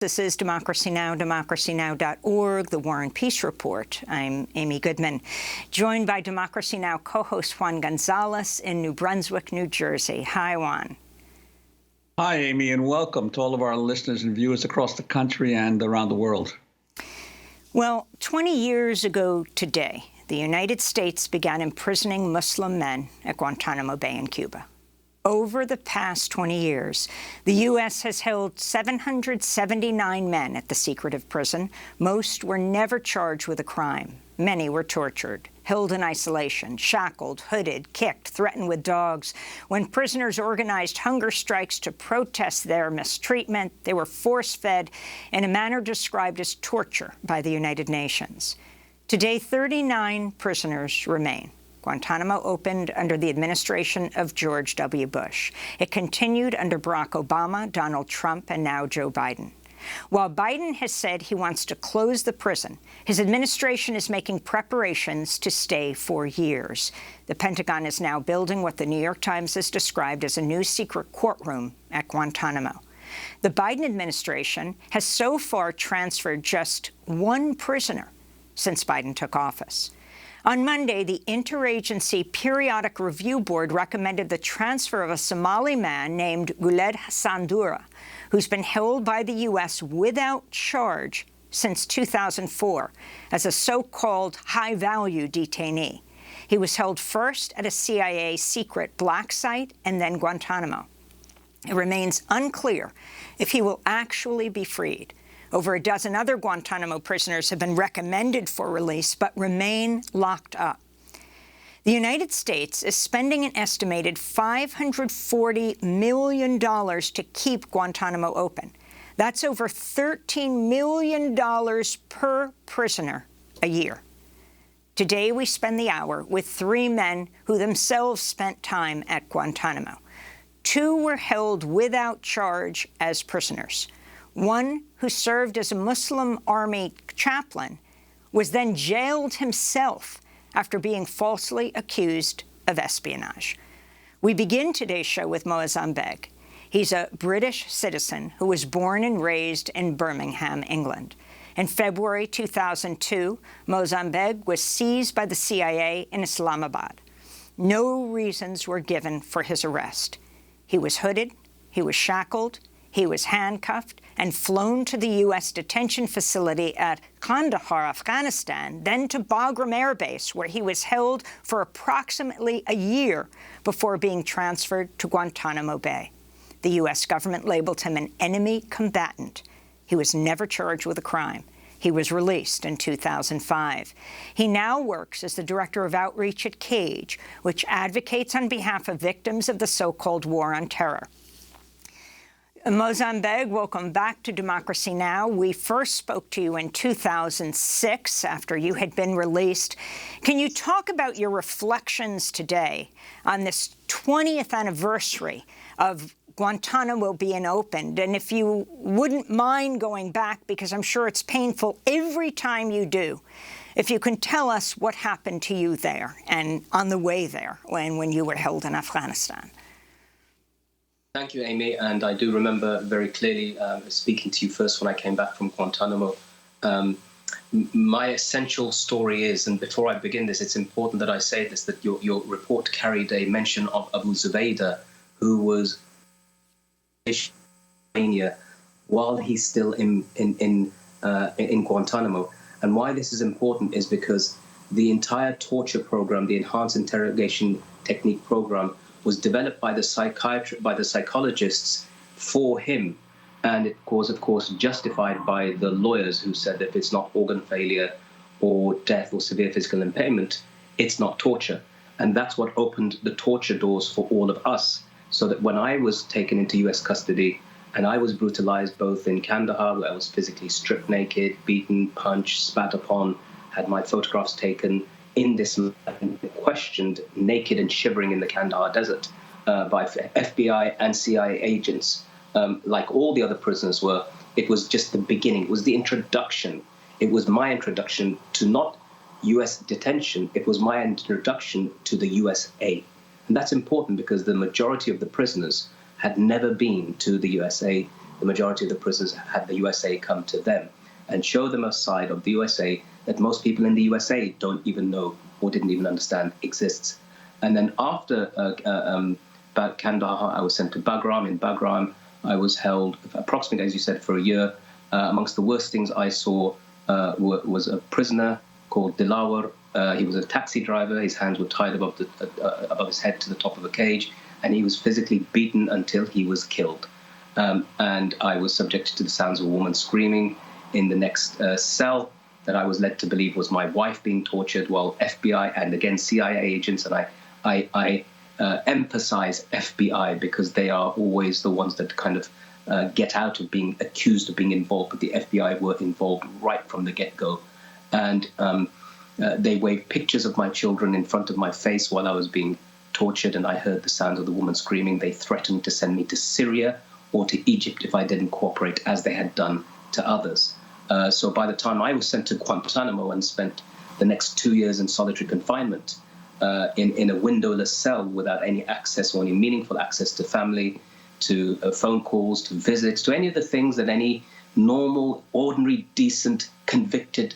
This is Democracy Now!, democracynow.org, the War and Peace Report. I'm Amy Goodman, joined by Democracy Now! Co-host Juan Gonzalez in New Brunswick, New Jersey. Hi, Juan. Hi, Amy, and welcome to all of our listeners and viewers across the country and around the world. Well, 20 years ago today, the United States began imprisoning Muslim men at Guantanamo Bay in Cuba. Over the past 20 years, the U.S. has held 779 men at the secretive prison. Most were never charged with a crime. Many were tortured, held in isolation, shackled, hooded, kicked, threatened with dogs. When prisoners organized hunger strikes to protest their mistreatment, they were force-fed in a manner described as torture by the United Nations. Today, 39 prisoners remain. Guantanamo opened under the administration of George W. Bush. It continued under Barack Obama, Donald Trump, and now Joe Biden. While Biden has said he wants to close the prison, his administration is making preparations to stay for years. The Pentagon is now building what the New York Times has described as a new secret courtroom at Guantanamo. The Biden administration has so far transferred just one prisoner since Biden took office. On Monday, the Interagency Periodic Review Board recommended the transfer of a Somali man named Guled Hassan Dura, who's been held by the U.S. without charge since 2004 as a so-called high-value detainee. He was held first at a CIA secret black site and then Guantanamo. It remains unclear if he will actually be freed. Over a dozen other Guantanamo prisoners have been recommended for release but remain locked up. The United States is spending an estimated $540 million to keep Guantanamo open. That's over $13 million per prisoner a year. Today, we spend the hour with three men who themselves spent time at Guantanamo. Two were held without charge as prisoners. One, who served as a Muslim army chaplain, was then jailed himself after being falsely accused of espionage. We begin today's show with Moazzam Begg. He's a British citizen who was born and raised in Birmingham, England. In February 2002, Moazzam Begg was seized by the CIA in Islamabad. No reasons were given for his arrest. He was hooded, he was shackled, he was handcuffed and flown to the U.S. detention facility at Kandahar, Afghanistan, then to Bagram Air Base, where he was held for approximately a year before being transferred to Guantanamo Bay. The U.S. government labeled him an enemy combatant. He was never charged with a crime. He was released in 2005. He now works as the director of outreach at CAGE, which advocates on behalf of victims of the so-called war on terror. Moazzam Begg, welcome back to Democracy Now! We first spoke to you in 2006 after you had been released. Can you talk about your reflections today on this 20th anniversary of Guantanamo being opened? And if you wouldn't mind going back, because I'm sure it's painful every time you do, if you can tell us what happened to you there and on the way there when you were held in Afghanistan. Thank you, Amy, and I do remember very clearly speaking to you first when I came back from Guantanamo. My essential story is, and before I begin this, it's important that I say this, that your report carried a mention of Abu Zubaydah, who was in while he's still in Guantanamo. And why this is important is because the entire torture program, the enhanced interrogation technique program, was developed by the psychologists for him, and it was, of course, justified by the lawyers who said that if it's not organ failure or death or severe physical impairment, it's not torture. And that's what opened the torture doors for all of us, so that when I was taken into U.S. custody and I was brutalized both in Kandahar, where I was physically stripped naked, beaten, punched, spat upon, had my photographs taken, in this questioned, naked and shivering in the Kandahar desert by FBI and CIA agents, like all the other prisoners were. It was just the beginning. It was the introduction. It was my introduction to not U.S. detention. It was my introduction to the USA. And that's important because the majority of the prisoners had never been to the USA. the majority of the prisoners had the USA come to them and show them a side of the USA that most people in the USA don't even know or didn't even understand exists. And then after Kandahar, I was sent to Bagram. In Bagram, I was held approximately, as you said, for a year. Amongst the worst things I saw was a prisoner called Dilawar. He was a taxi driver. His hands were tied above his head to the top of a cage, and he was physically beaten until he was killed. And I was subjected to the sounds of a woman screaming in the next cell that I was led to believe was my wife being tortured, while FBI and again CIA agents, and I emphasize FBI because they are always the ones that kind of get out of being accused of being involved, but the FBI were involved right from the get-go. And they waved pictures of my children in front of my face while I was being tortured, and I heard the sounds of the woman screaming. They threatened to send me to Syria or to Egypt if I didn't cooperate, as they had done to others. So by the time I was sent to Guantanamo and spent the next 2 years in solitary confinement in a windowless cell without any access or any meaningful access to family, to phone calls, to visits, to any of the things that any normal, ordinary, decent, convicted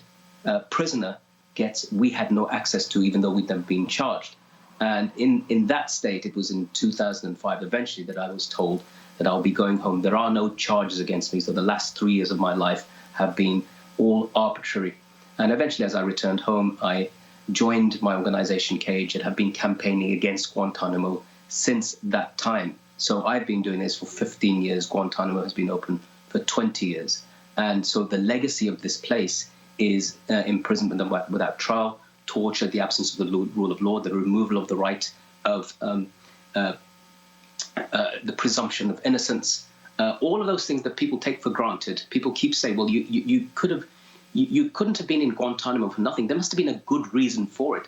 prisoner gets, we had no access to, even though we'd never been charged. And in that state, it was in 2005 eventually that I was told that I'll be going home. There are no charges against me, so the last 3 years of my life have been all arbitrary. And eventually, as I returned home, I joined my organization, Cage, and have been campaigning against Guantanamo since that time. So I've been doing this for 15 years. Guantanamo has been open for 20 years. And so the legacy of this place is imprisonment without trial, torture, the absence of the rule of law, the removal of the right of the presumption of innocence, all of those things that people take for granted. People keep saying, well, you couldn't have been in Guantanamo for nothing. There must have been a good reason for it.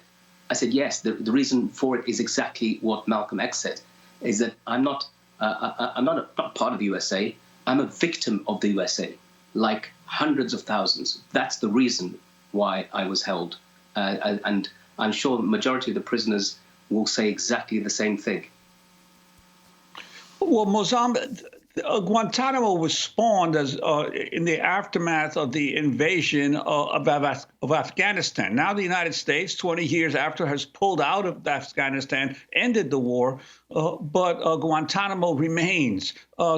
I said, yes, the reason for it is exactly what Malcolm X said, is that I'm not part of the USA. I'm a victim of the USA, like hundreds of thousands. That's the reason why I was held. And I'm sure the majority of the prisoners will say exactly the same thing. Well, Moazzam, Guantanamo was spawned as in the aftermath of the invasion of Afghanistan. Now the United States, 20 years after, has pulled out of Afghanistan, ended the war, but Guantanamo remains.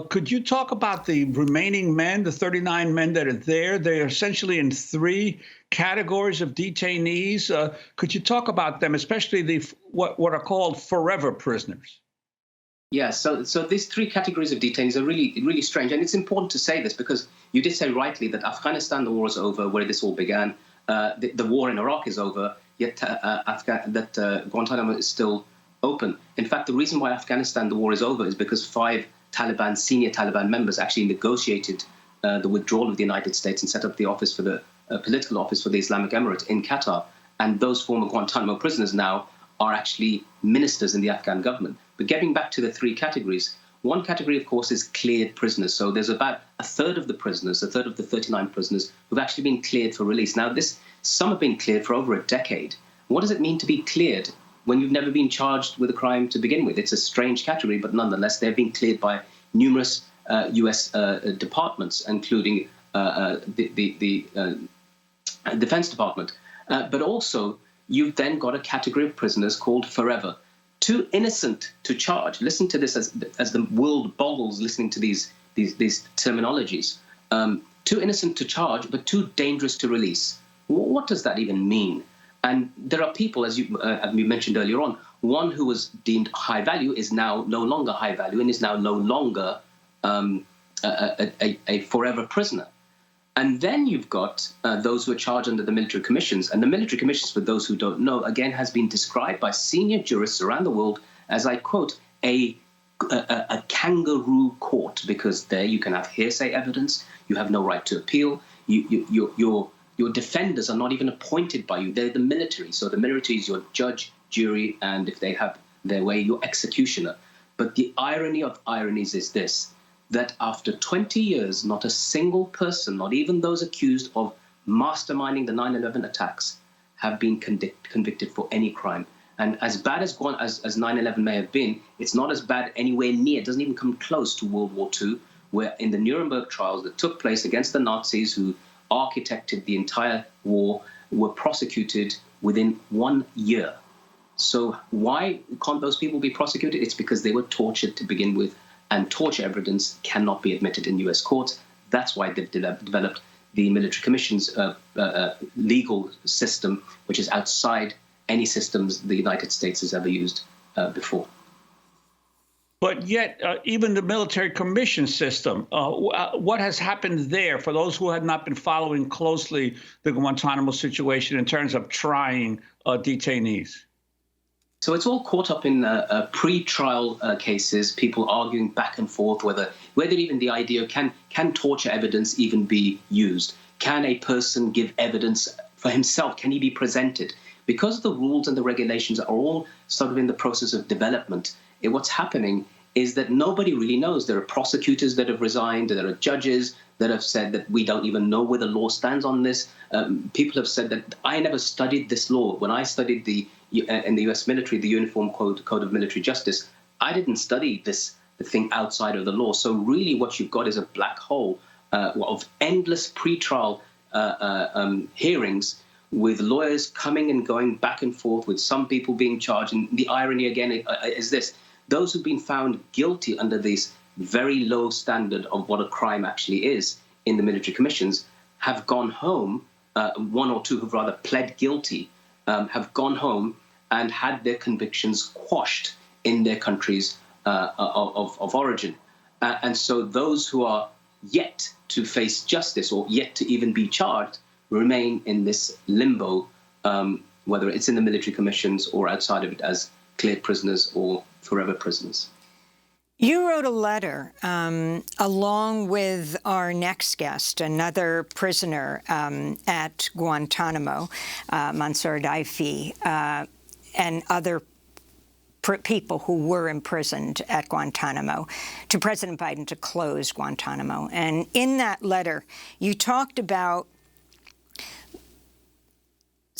Could you talk about the remaining men, the 39 men that are there? They're essentially in 3 categories of detainees. Could you talk about them, especially what are called forever prisoners? Yeah, so these 3 categories of detainees are really strange. And it's important to say this because you did say rightly that Afghanistan, the war is over, where this all began. The war in Iraq is over, yet Guantanamo is still open. In fact, the reason why Afghanistan, the war is over, is because 5 senior Taliban members actually negotiated the withdrawal of the United States and set up the office for the political office for the Islamic Emirate in Qatar. And those former Guantanamo prisoners now are actually ministers in the Afghan government. But getting back to the 3 categories, one category, of course, is cleared prisoners. So there's about a third of the prisoners, a third of the 39 prisoners who've actually been cleared for release. Now, some have been cleared for over a decade. What does it mean to be cleared when you've never been charged with a crime to begin with? It's a strange category, but nonetheless, they've been cleared by numerous U.S. departments, including the Defense Department. But also, you've then got a category of prisoners called forever. Too innocent to charge. Listen to this as the world boggles listening to these terminologies. Too innocent to charge, but too dangerous to release. What does that even mean? And there are people, as you mentioned earlier on, one who was deemed high value is now no longer high value and is now no longer a forever prisoner. And then you've got those who are charged under the military commissions. And the military commissions, for those who don't know, again, has been described by senior jurists around the world as, I quote, a kangaroo court, because there you can have hearsay evidence, you have no right to appeal, your defenders are not even appointed by you, they're the military. So the military is your judge, jury, and if they have their way, your executioner. But the irony of ironies is this, that after 20 years, not a single person, not even those accused of masterminding the 9/11 attacks, have been convicted for any crime. And as bad as 9/11 may have been, it's not as bad anywhere near. It doesn't even come close to World War II, where in the Nuremberg trials that took place against the Nazis who architected the entire war were prosecuted within 1 year. So why can't those people be prosecuted? It's because they were tortured to begin with, and torture evidence cannot be admitted in US courts. That's why they've developed the military commission's legal system, which is outside any systems the United States has ever used before. But yet, even the military commission system, what has happened there for those who had not been following closely the Guantanamo situation in terms of trying detainees? So it's all caught up in pre-trial cases, people arguing back and forth whether even the idea can torture evidence even be used? Can a person give evidence for himself? Can he be presented? Because the rules and the regulations are all sort of in the process of development, what's happening is that nobody really knows. There are prosecutors that have resigned. There are judges that have said that we don't even know where the law stands on this. People have said that I never studied this law. When I studied in the U.S. military, the Uniform Code of Military Justice, I didn't study the thing outside of the law. So really what you've got is a black hole of endless pretrial hearings with lawyers coming and going back and forth, with some people being charged. And the irony, again, is this. Those who've been found guilty under this very low standard of what a crime actually is in the military commissions have gone home. One or two who've rather pled guilty have gone home and had their convictions quashed in their countries of origin. And so those who are yet to face justice or yet to even be charged remain in this limbo, whether it's in the military commissions or outside of it as cleared prisoners or forever prisoners. You wrote a letter along with our next guest, another prisoner at Guantanamo, Mansour Daifi, and other people who were imprisoned at Guantanamo, to President Biden to close Guantanamo. And in that letter, you talked about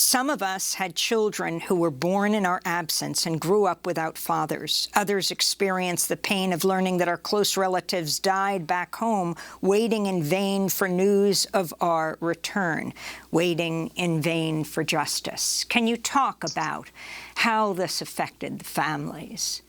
some of us had children who were born in our absence and grew up without fathers. Others experienced the pain of learning that our close relatives died back home, waiting in vain for news of our return, waiting in vain for justice. Can you talk about how this affected the families?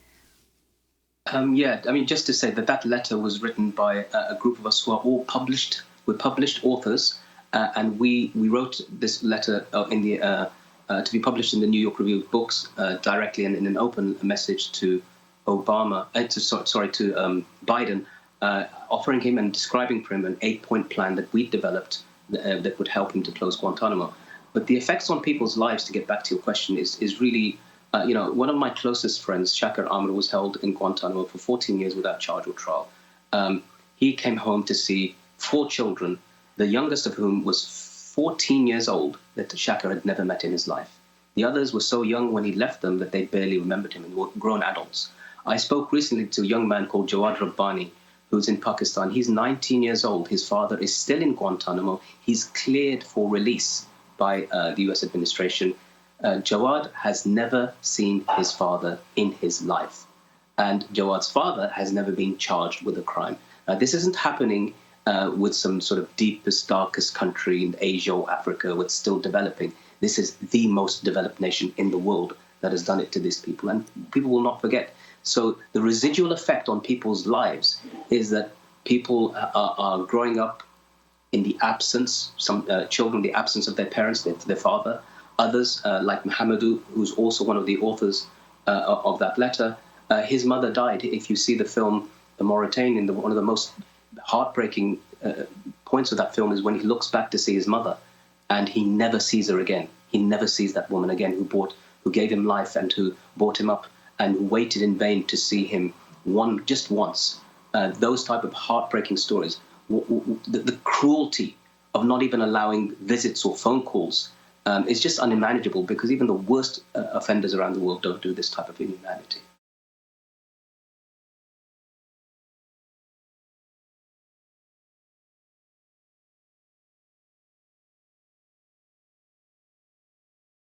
Yeah, I mean, just to say that letter was written by a group of us who are all published authors. And we wrote this letter to be published in the New York Review of Books directly and in an open message to Biden, offering him and describing for him an 8-point plan that we developed that would help him to close Guantanamo. But the effects on people's lives, to get back to your question, is really, one of my closest friends, Shakir Ahmed, was held in Guantanamo for 14 years without charge or trial. He came home to see 4 children, the youngest of whom was 14 years old, that Shakir had never met in his life. The others were so young when he left them that they barely remembered him and were grown adults. I spoke recently to a young man called Jawad Rabbani, who's in Pakistan. He's 19 years old. His father is still in Guantanamo. He's cleared for release by the U.S. administration. Jawad has never seen his father in his life. And Jawad's father has never been charged with a crime. This isn't happening with some sort of deepest, darkest country in Asia or Africa where it's still developing. This is the most developed nation in the world that has done it to these people, and people will not forget. So the residual effect on people's lives is that people are growing up in the absence, some children in the absence of their parents, their father. Others, like Mohamedou, who's also one of the authors of that letter, his mother died. If you see the film The Mauritanian, one of the most heartbreaking points of that film is when he looks back to see his mother and he never sees her again. He never sees that woman again who gave him life and who brought him up and who waited in vain to see him just once. Those type of heartbreaking stories. The cruelty of not even allowing visits or phone calls is just unmanageable, because even the worst offenders around the world don't do this type of inhumanity.